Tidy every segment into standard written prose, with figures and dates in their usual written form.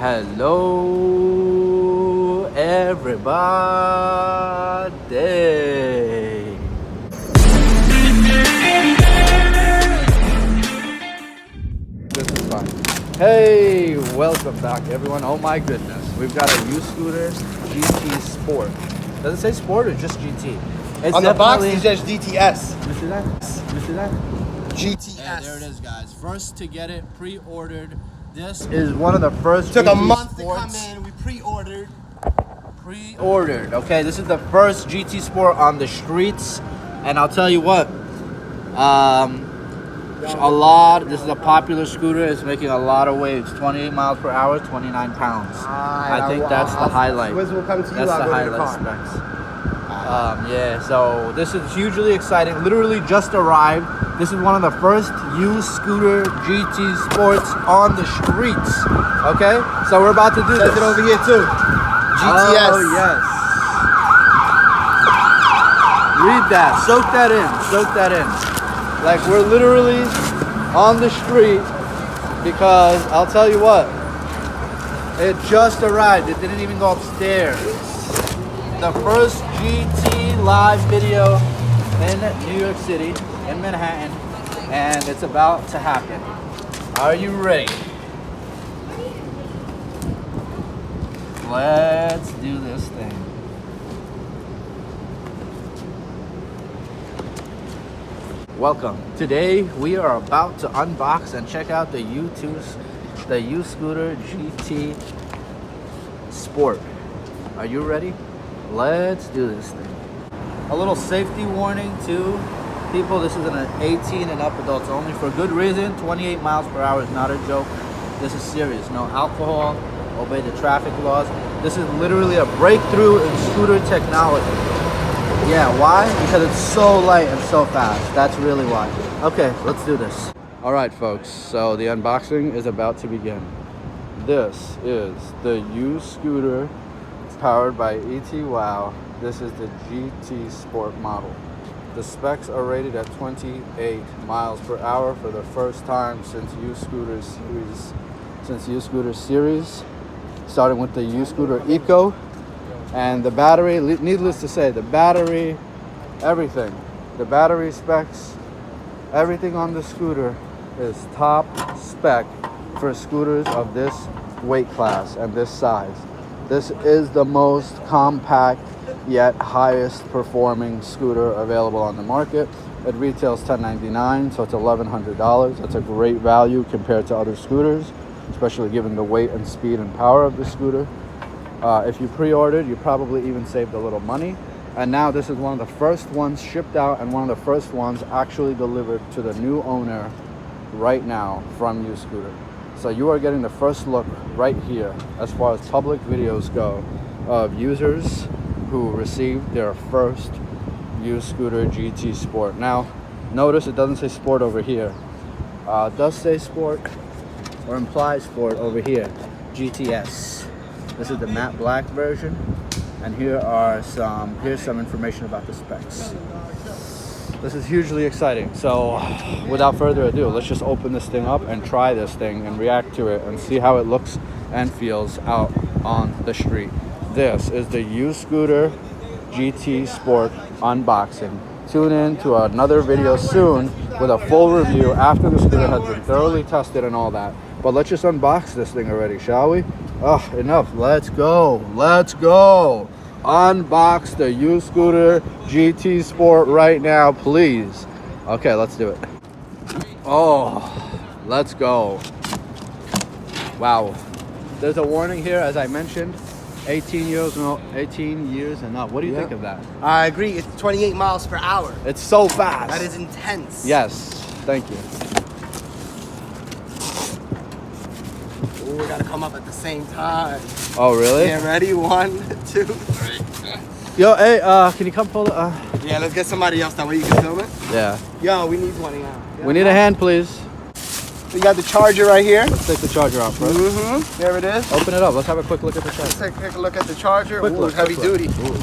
Hello, everybody. This is fun. Hey, welcome back, everyone. Oh my goodness, we've got a U-scooter GT Sport. Does it say Sport or just GT? It's on the box, it says DTS. You see that? You see that? GTS. And there it is, guys. First to get it pre-ordered. This is one of the first. Took GT a month Sports. to come in. We pre-ordered. Okay, this is the first GT Sport on the streets, and I'll tell you what. This is a popular scooter. It's making a lot of waves. 28 miles per hour, 29 pounds. I think that's the highlight. Wiz will come to you. That's the highlight specs. Yeah, so this is hugely exciting. Literally just arrived. This is one of the first U-scooter GT Sports on the streets. Okay, so we're about to do this. It over here too. GTS. Oh yes. Read that. Soak that in. Soak that in. Like, we're literally on the street because I'll tell you what. It just arrived. It didn't even go upstairs. The first GT live video in New York City, in Manhattan, and it's about to happen. Are you ready? Let's do this thing. Welcome. Today we are about to unbox and check out the U-scooter GT Sport. Are you ready? Let's do this thing. A little safety warning to people. This is an 18 and up adults only, for good reason. 28 miles per hour is not a joke. This is serious. No alcohol. Obey the traffic laws. This is literally a breakthrough in scooter technology. Yeah, why? Because it's so light and so fast. That's really why. Okay, let's do this. All right, folks. So the unboxing is about to begin. This is the U-scooter powered by E-twow. This is the GT Sport model. The specs are rated at 28 miles per hour for the first time since U-scooter series, starting with the U-scooter Eco. And the battery, needless to say, the battery, everything, the battery specs, everything on the scooter is top spec for scooters of this weight class and this size. This is the most compact yet highest performing scooter available on the market. It retails $10.99, so it's $1,100. That's a great value compared to other scooters, especially given the weight and speed and power of the scooter. If you pre-ordered, you probably even saved a little money. And now this is one of the first ones shipped out and one of the first ones actually delivered to the new owner right now from U-scooter. So you are getting the first look right here as far as public videos go of users who received their first U-scooter GT Sport. Now, notice it doesn't say Sport over here. It does say Sport, or implies Sport over here, GTS. This is the matte black version, and here's some information about the specs. This is hugely exciting. So without further ado, let's just open this thing up and try this thing and react to it and see how it looks and feels out on the street. This is the U-scooter GT Sport unboxing. Tune in to another video soon with a full review after the scooter has been thoroughly tested and all that. But let's just unbox this thing already, shall we? Oh, enough. Let's go. Let's go. Unbox the U-scooter GT Sport right now, please. Okay, let's do it. Oh, let's go. Wow. There's a warning here, as I mentioned. 18 years and up. What do you think of that? I agree. It's 28 miles per hour. It's so fast. That is intense. Yes. Thank you. Ooh, we gotta come up at the same time. Oh, really? Yeah, ready? 1, 2, 3. Yo, hey, can you come pull it? Yeah, let's get somebody else that way you can film it. Yeah. Yo, we need one now. We need a hand, please. We got the charger right here. Let's take the charger out first. There it is. Open it up. Let's have a quick look at the charger. Let's take a quick look at the charger. Quick look, heavy quick duty. look.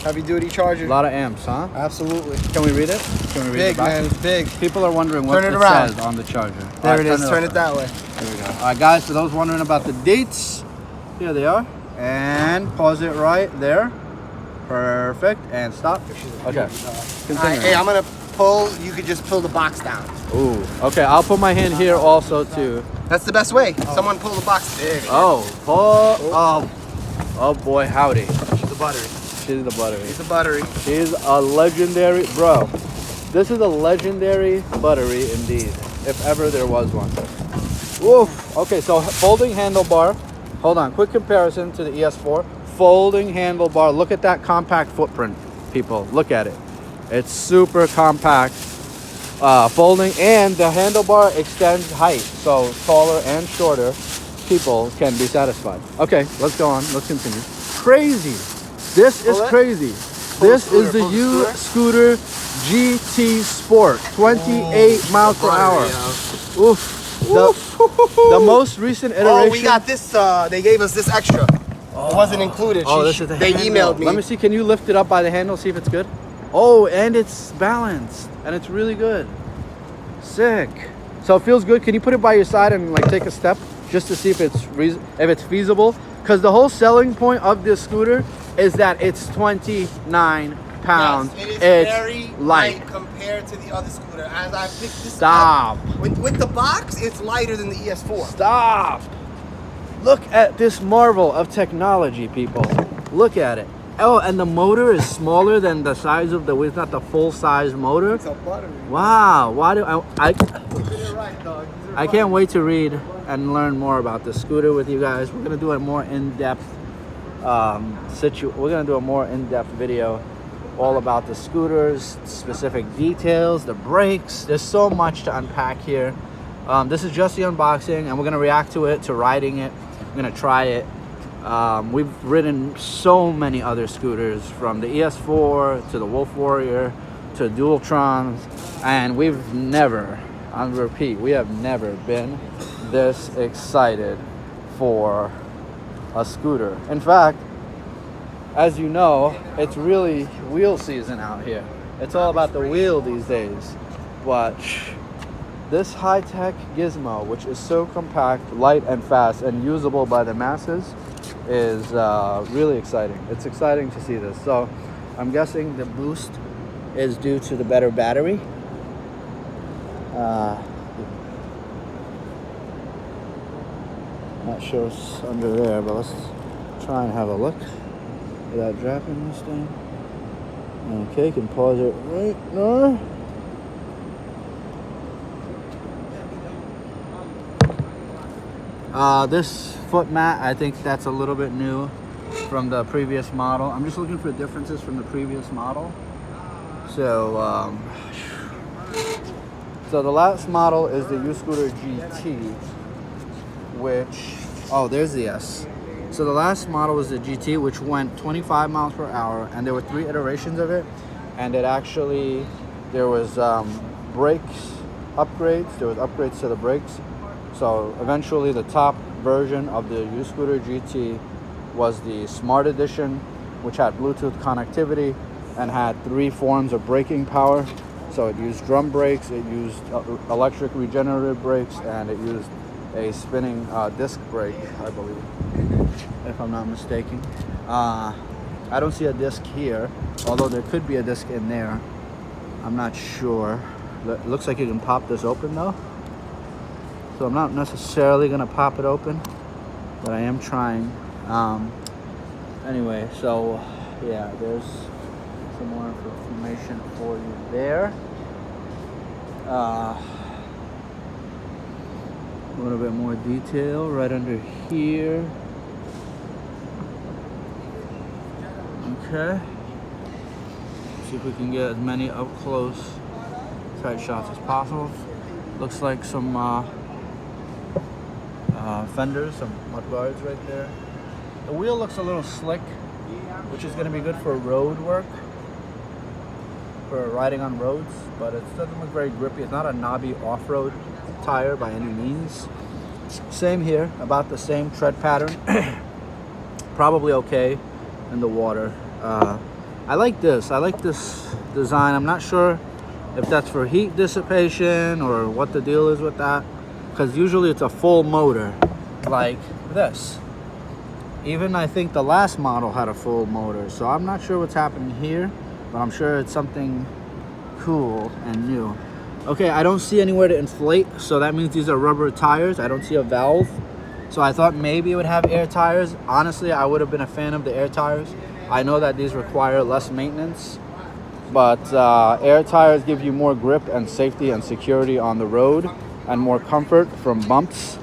Heavy duty charger. A lot of amps, huh? Absolutely. Can we read it? Can we read Big, the back? man. It's big. People are wondering what it says on the charger. There it is. Turn it that way. There we go. All right, guys, for those wondering about the dates, Here they are. And pause it right there. Perfect. And stop. Okay. Continue. Hey, I'm gonna pull. You could just pull the box down. Ooh. Okay, I'll put my hand here also too. That's the best way. Someone pull the box. There. Oh, pull. Oh boy, howdy. She's the battery. She's the buttery. She's the battery. She's a legendary, bro. This is a legendary buttery indeed, if ever there was one. Oof. Okay, so folding handlebar. Hold on, quick comparison to the ES4. Folding handlebar. Look at that compact footprint, people. Look at it. It's super compact. Folding, and the handlebar extends height, so taller and shorter people can be satisfied. Okay, let's go on. Let's continue. Crazy. This is crazy. This is the uscooter GT Sport, 28 miles per hour. Oof. The most recent iteration. Oh, we got this. They gave us this extra. It wasn't included. Oh, this is the They handle. emailed me. Let me see. Can you lift it up by the handle? See if it's good. Oh, and it's balanced, and it's really good. Sick. So it feels good. Can you put it by your side and like take a step just to see if it's feasible? Because the whole selling point of this scooter is that it's 29 pounds. Yes, it is it's very light compared to the other scooter. As I picked this up, with the box, it's lighter than the ES4. Stop. Look at this marvel of technology, people. Look at it. Oh, and the motor is smaller than the size of the wheel. It's not the full-size motor. It's a battery. Wow. Why do I Get it right, dog. I can't wait to read and learn more about the scooter with you guys. We're gonna do a more in-depth we're gonna do a more in-depth video all about the scooters, specific details, the brakes. There's so much to unpack here. This is just the unboxing, and we're gonna react to it, to riding it. We're gonna try it. We've ridden so many other scooters, from the ES4 to the Wolf Warrior to Dualtrons, and we've never, on repeat, we have never been this excited for a scooter. In fact, as you know, it's really wheel season out here. It's all about the wheel these days. But this high-tech gizmo, which is so compact, light and fast, and usable by the masses, is really exciting. It's exciting to see this. So I'm guessing the boost is due to the better battery. Not sure it's under there, but let's try and have a look without dropping this thing. Okay, can pause it right now. This foot mat, I think that's a little bit new from the previous model. I'm just looking for differences from the previous model. So, so the last model is the uscooter GT, which, oh, there's the S. So the last model was the GT, which went 25 miles per hour, and there were 3 iterations of it. And it actually, there was brakes upgrades. There was upgrades to the brakes. So eventually the top version of the uscooter GT was the Smart Edition, which had Bluetooth connectivity and had 3 forms of braking power. So it used drum brakes, it used electric regenerative brakes, and it used a spinning disc brake, I believe, if I'm not mistaken. I don't see a disc here, although there could be a disc in there. I'm not sure. It looks like you can pop this open though. So I'm not necessarily gonna pop it open, but I am trying. Anyway, so yeah, there's some more information for you there. A little bit more detail right under here. Okay. See if we can get as many up close tight shots as possible. Looks like some fenders, some mud guards right there. The wheel looks a little slick, which is going to be good for road work, for riding on roads, but it doesn't look very grippy. It's not a knobby off-road tire by any means. Same here, about the same tread pattern. Probably okay in the water. I like this design. I'm not sure if that's for heat dissipation or what the deal is with that, because usually it's a full motor like this. Even I think the last model had a full motor. So I'm not sure what's happening here, but I'm sure it's something cool and new. Okay, I don't see anywhere to inflate, so that means these are rubber tires. I don't see a valve. So I thought maybe it would have air tires. Honestly, I would have been a fan of the air tires. I know that these require less maintenance, but air tires give you more grip and safety and security on the road and more comfort from bumps.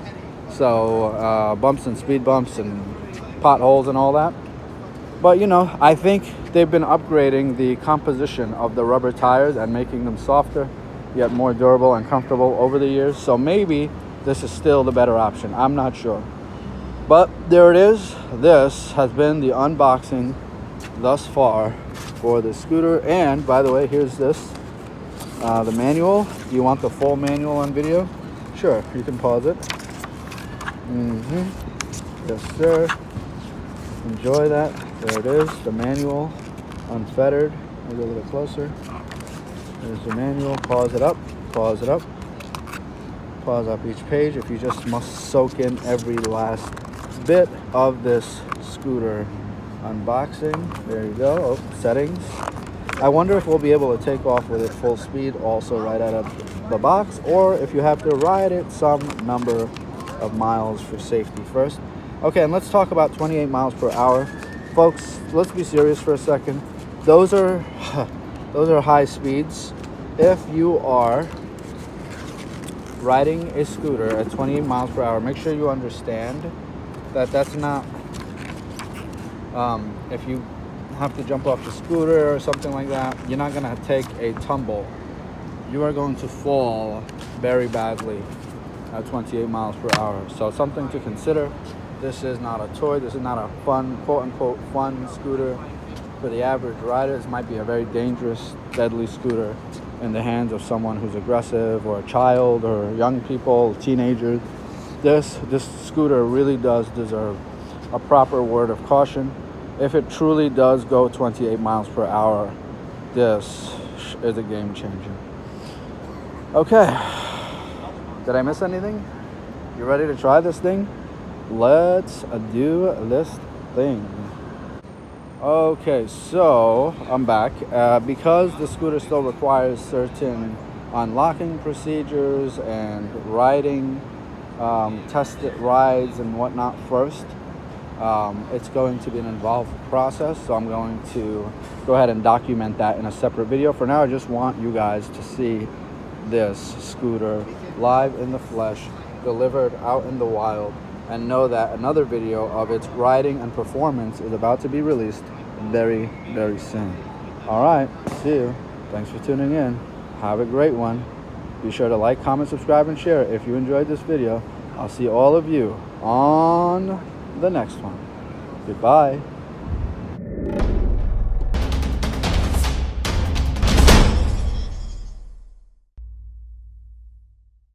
So bumps and speed bumps and potholes and all that. But you know, I think they've been upgrading the composition of the rubber tires and making them softer, yet more durable and comfortable over the years. So maybe this is still the better option. I'm not sure. But there it is. This has been the unboxing thus far for the scooter. And by the way, here's this, the manual. Do you want the full manual on video? Sure, you can pause it. Yes, sir. Enjoy that. There it is, the manual, unfettered. Maybe a little closer. There's the manual. Pause it up. Pause it up. Pause up each page if you just must soak in every last bit of this scooter unboxing. There you go. Oh, settings. I wonder if we'll be able to take off with it full speed also right out of the box, or if you have to ride it some number of miles for safety first. Okay, and let's talk about 28 miles per hour. Folks, let's be serious for a second. Those are high speeds. If you are riding a scooter at 28 miles per hour, make sure you understand that that's not, if you have to jump off the scooter or something like that, you're not gonna take a tumble. You are going to fall very badly at 28 miles per hour. So something to consider. This is not a toy. This is not a fun, quote-unquote, fun scooter for the average rider. This might be a very dangerous, deadly scooter in the hands of someone who's aggressive, or a child, or young people, teenagers. This scooter really does deserve a proper word of caution. If it truly does go 28 miles per hour, this is a game changer. Okay, did I miss anything? You ready to try this thing? Let's do this thing. Okay, so I'm back. Because the scooter still requires certain unlocking procedures and riding, tested rides and whatnot first, it's going to be an involved process. So I'm going to go ahead and document that in a separate video. For now, I just want you guys to see this scooter live in the flesh, delivered out in the wild, and know that another video of its riding and performance is about to be released very, very soon. All right, see you. Thanks for tuning in. Have a great one. Be sure to like, comment, subscribe, and share if you enjoyed this video. I'll see all of you on the next one. Goodbye.